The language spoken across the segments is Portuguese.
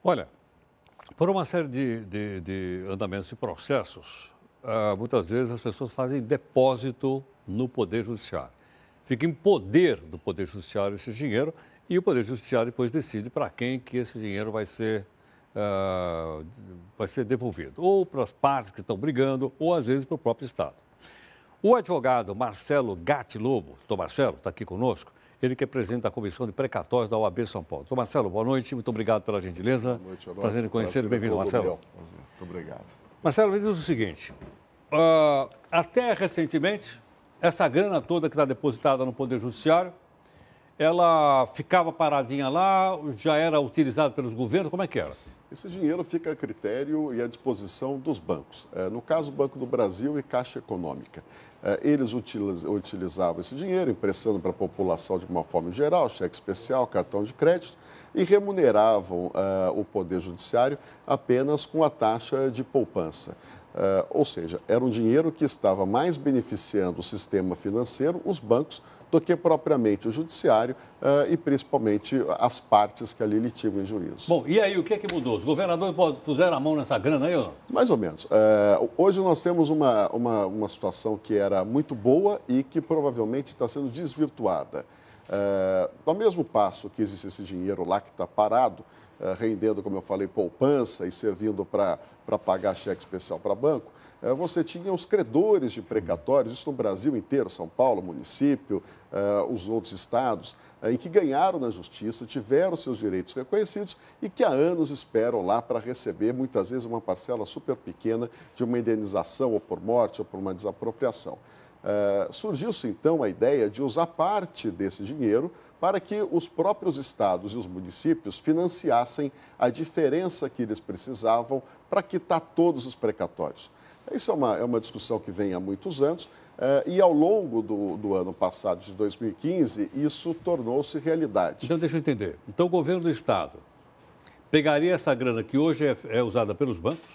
Olha, por uma série de andamentos e processos, muitas vezes as pessoas fazem depósito no Poder Judiciário. Fica em poder do Poder Judiciário esse dinheiro e o Poder Judiciário depois decide para quem que esse dinheiro vai ser devolvido. Ou para as partes que estão brigando, ou às vezes para o próprio Estado. O advogado Marcelo Gatti Lobo, doutor Marcelo, está aqui conosco, ele que é presidente da Comissão de Precatórios da OAB São Paulo. Doutor Marcelo, boa noite, muito obrigado pela gentileza. Boa noite, Herói. Prazer em conhecê-lo, bem-vindo, Marcelo. Muito obrigado. Marcelo, me diz o seguinte, até recentemente, essa grana toda que está depositada no Poder Judiciário, ela ficava paradinha lá, já era utilizada pelos governos, como é que era? Esse dinheiro fica a critério e à disposição dos bancos. No caso, o Banco do Brasil e Caixa Econômica. Eles utilizavam esse dinheiro, emprestando para a população de uma forma geral, cheque especial, cartão de crédito, e remuneravam o Poder Judiciário apenas com a taxa de poupança. Ou seja, era um dinheiro que estava mais beneficiando o sistema financeiro, os bancos, do que propriamente o judiciário e principalmente as partes que ali litigam em juízo. Bom, e aí o que é que mudou? Os governadores puseram a mão nessa grana aí ou não? Mais ou menos. Hoje nós temos uma situação que era muito boa e que provavelmente está sendo desvirtuada. Ao mesmo passo que existe esse dinheiro lá que está parado, rendendo, como eu falei, poupança e servindo para pagar cheque especial para banco, você tinha os credores de precatórios, isso no Brasil inteiro, São Paulo, município, os outros estados, em que ganharam na justiça, tiveram seus direitos reconhecidos e que há anos esperam lá para receber, muitas vezes, uma parcela super pequena de uma indenização ou por morte ou por uma desapropriação. Surgiu-se, então, a ideia de usar parte desse dinheiro para que os próprios estados e os municípios financiassem a diferença que eles precisavam para quitar todos os precatórios. Isso é uma discussão que vem há muitos anos e ao longo do ano passado, de 2015, isso tornou-se realidade. Então, deixa eu entender. Então, o governo do Estado pegaria essa grana que hoje é usada pelos bancos,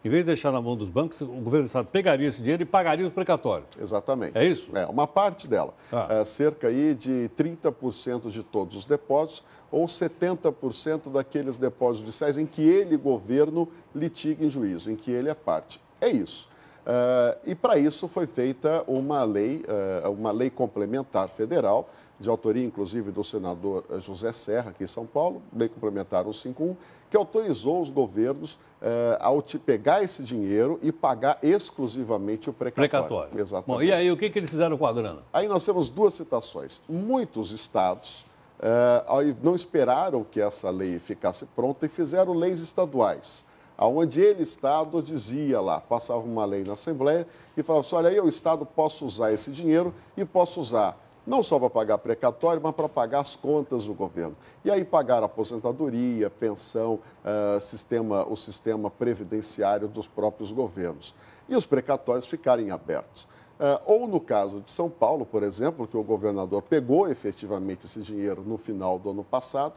em vez de deixar na mão dos bancos, o governo do Estado pegaria esse dinheiro e pagaria os precatórios. Exatamente. É isso? Uma parte dela. Cerca aí de 30% de todos os depósitos ou 70% daqueles depósitos judiciais em que ele, governo, litiga em juízo, em que ele é parte. É isso. E para isso foi feita uma lei complementar federal, de autoria inclusive do senador José Serra, aqui em São Paulo, Lei Complementar 151, que autorizou os governos a pegar esse dinheiro e pagar exclusivamente o precatório. Exatamente. Bom, e aí, o que eles fizeram com a grana? Aí nós temos duas situações. Muitos estados não esperaram que essa lei ficasse pronta e fizeram leis estaduais, onde ele, Estado, dizia lá, passava uma lei na Assembleia e falava assim, olha aí, o Estado posso usar esse dinheiro e posso usar não só para pagar precatório, mas para pagar as contas do governo. E aí pagar aposentadoria, pensão, o sistema previdenciário dos próprios governos. E os precatórios ficarem abertos. Ou no caso de São Paulo, por exemplo, que o governador pegou efetivamente esse dinheiro no final do ano passado,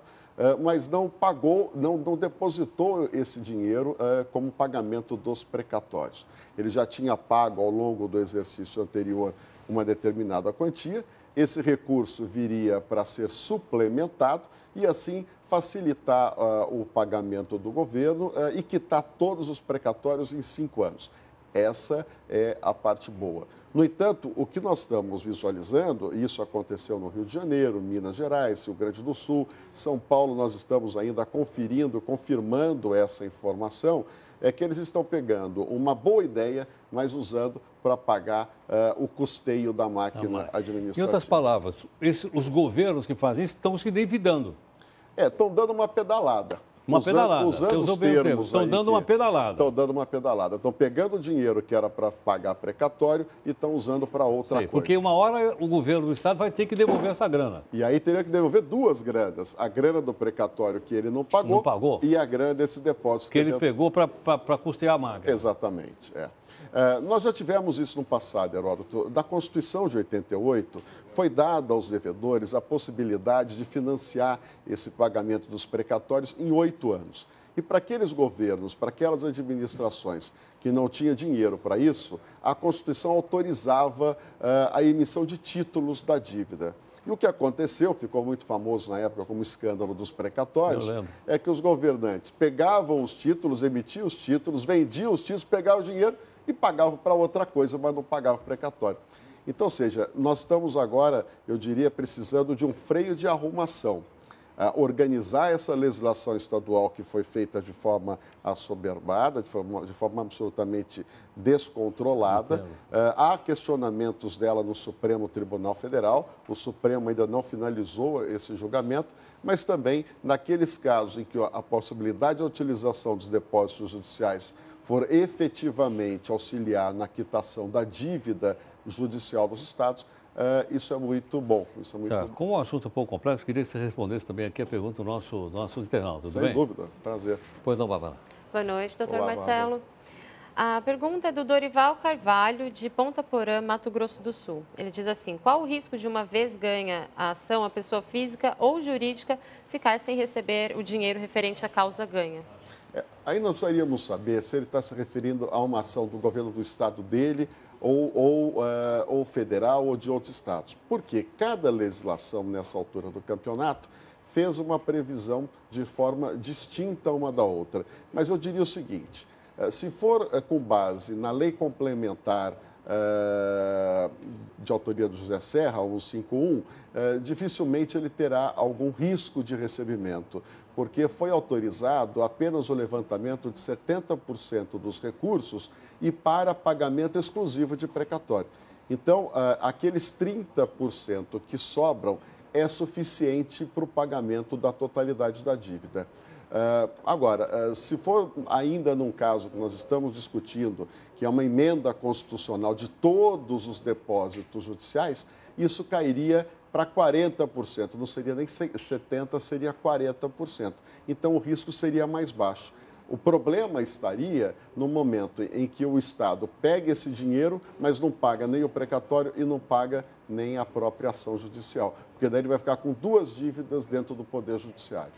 mas não pagou, não depositou esse dinheiro como pagamento dos precatórios. Ele já tinha pago ao longo do exercício anterior uma determinada quantia, esse recurso viria para ser suplementado e assim facilitar o pagamento do governo e quitar todos os precatórios em 5 anos. Essa é a parte boa. No entanto, o que nós estamos visualizando, e isso aconteceu no Rio de Janeiro, Minas Gerais, Rio Grande do Sul, São Paulo, nós estamos ainda confirmando essa informação, é que eles estão pegando uma boa ideia, mas usando para pagar o custeio da máquina administrativa. Em outras palavras, os governos que fazem isso estão se endividando. Estão dando uma pedalada. Usando os termos. Estão dando uma pedalada. Estão dando uma pedalada. Estão pegando o dinheiro que era para pagar precatório e estão usando para outra coisa. Porque uma hora o governo do Estado vai ter que devolver essa grana. E aí teria que devolver duas granas. A grana do precatório que ele não pagou. E a grana desse depósito. Que ele pegou para custear a máquina. Exatamente, nós já tivemos isso no passado, Heródoto. Da Constituição de 88, foi dada aos devedores a possibilidade de financiar esse pagamento dos precatórios em 8 anos. E para aqueles governos, para aquelas administrações que não tinham dinheiro para isso, a Constituição autorizava a emissão de títulos da dívida. E o que aconteceu, ficou muito famoso na época como escândalo dos precatórios, é que os governantes pegavam os títulos, emitiam os títulos, vendiam os títulos, pegavam o dinheiro e pagavam para outra coisa, mas não pagavam precatório. Então, ou seja, nós estamos agora, eu diria, precisando de um freio de arrumação. Organizar essa legislação estadual que foi feita de forma assoberbada, de forma absolutamente descontrolada. Há questionamentos dela no Supremo Tribunal Federal, o Supremo ainda não finalizou esse julgamento, mas também naqueles casos em que a possibilidade de utilização dos depósitos judiciais for efetivamente auxiliar na quitação da dívida judicial dos estados, isso é muito bom. Isso é muito bom. Como o assunto é um pouco complexo, queria que você respondesse também aqui a pergunta do nosso internauta, tudo bem? Sem dúvida, prazer. Pois não, Bárbara. Boa noite, doutor Olá, Marcelo. A pergunta é do Dorival Carvalho, de Ponta Porã, Mato Grosso do Sul. Ele diz assim: qual o risco de, uma vez ganha a ação, a pessoa física ou jurídica ficar sem receber o dinheiro referente à causa ganha? Aí nós precisaríamos saber se ele está se referindo a uma ação do governo do estado dele, ou federal ou de outros estados. Porque cada legislação, nessa altura do campeonato, fez uma previsão de forma distinta uma da outra. Mas eu diria o seguinte, se for com base na lei complementar de autoria do José Serra, o 151, dificilmente ele terá algum risco de recebimento, porque foi autorizado apenas o levantamento de 70% dos recursos e para pagamento exclusivo de precatório. Então, aqueles 30% que sobram é suficiente para o pagamento da totalidade da dívida. Agora, se for ainda num caso que nós estamos discutindo, que é uma emenda constitucional de todos os depósitos judiciais, isso cairia para 40%, não seria nem 70%, seria 40%. Então, o risco seria mais baixo. O problema estaria no momento em que o Estado pega esse dinheiro, mas não paga nem o precatório e não paga nem a própria ação judicial, porque daí ele vai ficar com duas dívidas dentro do Poder Judiciário.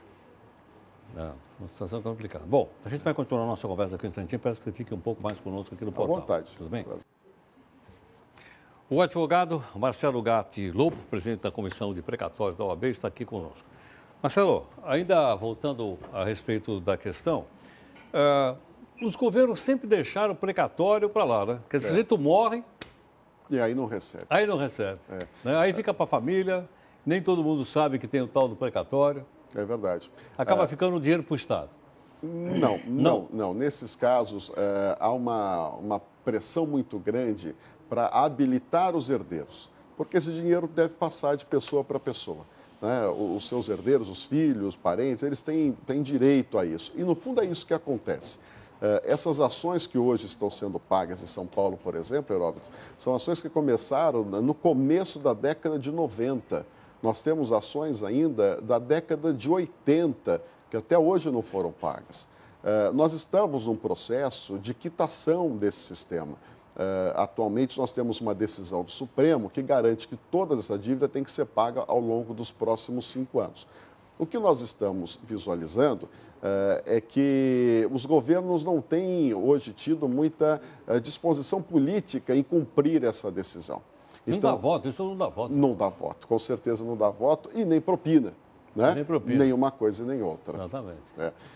Uma situação complicada. Bom, a gente vai continuar a nossa conversa aqui um instantinho. Peço que você fique um pouco mais conosco aqui no portal. À vontade. Tudo bem? O advogado Marcelo Gatti Lobo, presidente da Comissão de Precatórios da OAB, está aqui conosco. Marcelo, ainda voltando a respeito da questão, os governos sempre deixaram o precatório para lá, né? Porque o sujeito morre... E aí não recebe. Aí não recebe. Né? Aí fica para a família, nem todo mundo sabe que tem o tal do precatório. É verdade. Acaba ficando dinheiro para o Estado. Não. Nesses casos, há uma pressão muito grande para habilitar os herdeiros, porque esse dinheiro deve passar de pessoa para pessoa. Né? Os seus herdeiros, os filhos, os parentes, eles têm direito a isso. E, no fundo, é isso que acontece. Essas ações que hoje estão sendo pagas em São Paulo, por exemplo, Heródoto, são ações que começaram no começo da década de 90. Nós temos ações ainda da década de 80, que até hoje não foram pagas. Nós estamos num processo de quitação desse sistema. Atualmente, nós temos uma decisão do Supremo que garante que toda essa dívida tem que ser paga ao longo dos próximos 5 anos. O que nós estamos visualizando é que os governos não têm hoje tido muita disposição política em cumprir essa decisão. Não dá voto, isso não dá voto. Não dá voto, com certeza não dá voto e nem propina. Né? Nem propina. Nem uma coisa nem outra. Exatamente.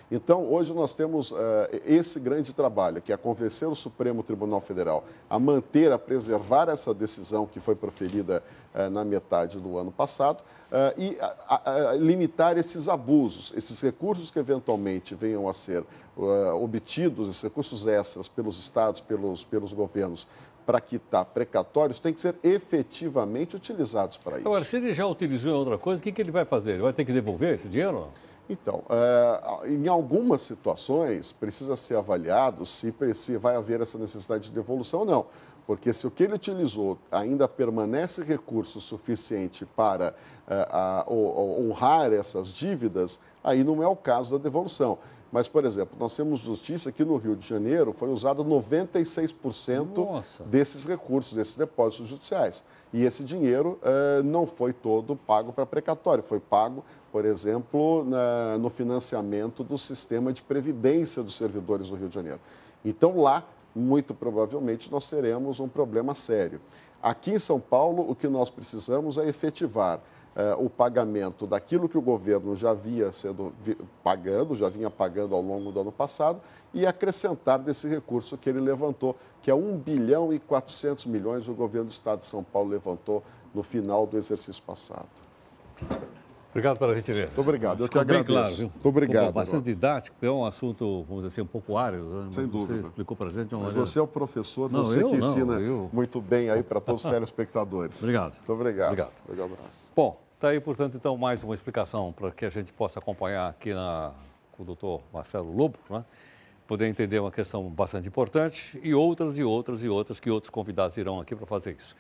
Então, hoje nós temos esse grande trabalho, que é convencer o Supremo Tribunal Federal a manter, a preservar essa decisão que foi proferida na metade do ano passado e a limitar esses abusos, esses recursos que eventualmente venham a ser obtidos, esses recursos extras pelos estados, pelos governos, para quitar precatórios, têm que ser efetivamente utilizados para isso. Agora, se ele já utilizou em outra coisa, o que ele vai fazer? Ele vai ter que devolver esse dinheiro? Então, em algumas situações, precisa ser avaliado se vai haver essa necessidade de devolução ou não. Porque se o que ele utilizou ainda permanece recurso suficiente para honrar essas dívidas, aí não é o caso da devolução. Mas, por exemplo, nós temos justiça que no Rio de Janeiro foi usado 96% desses recursos, desses depósitos judiciais. E esse dinheiro não foi todo pago para precatório, foi pago, por exemplo, no financiamento do sistema de previdência dos servidores do Rio de Janeiro. Então, lá, muito provavelmente, nós teremos um problema sério. Aqui em São Paulo, o que nós precisamos é efetivar o pagamento daquilo que o governo já vinha pagando ao longo do ano passado e acrescentar desse recurso que ele levantou, que é 1 bilhão e 400 milhões o governo do Estado de São Paulo levantou no final do exercício passado. Obrigado pela gentileza. Muito obrigado, eu que Ficou bem agradeço. claro, viu? Muito obrigado. Ficou bastante didático, é um assunto, vamos dizer assim, um pouco árido, né? Sem dúvida. Você explicou para a gente de uma Mas maneira... você é o professor, Não, você que não, ensina eu. muito bem aí para todos os telespectadores. Obrigado. Muito obrigado. Obrigado. Um abraço. Bom, está aí, portanto, então, mais uma explicação para que a gente possa acompanhar aqui com o doutor Marcelo Lobo, né? Poder entender uma questão bastante importante e outras que outros convidados irão aqui para fazer isso.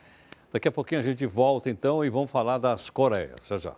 Daqui a pouquinho a gente volta, então, e vamos falar das Coreias. Já já.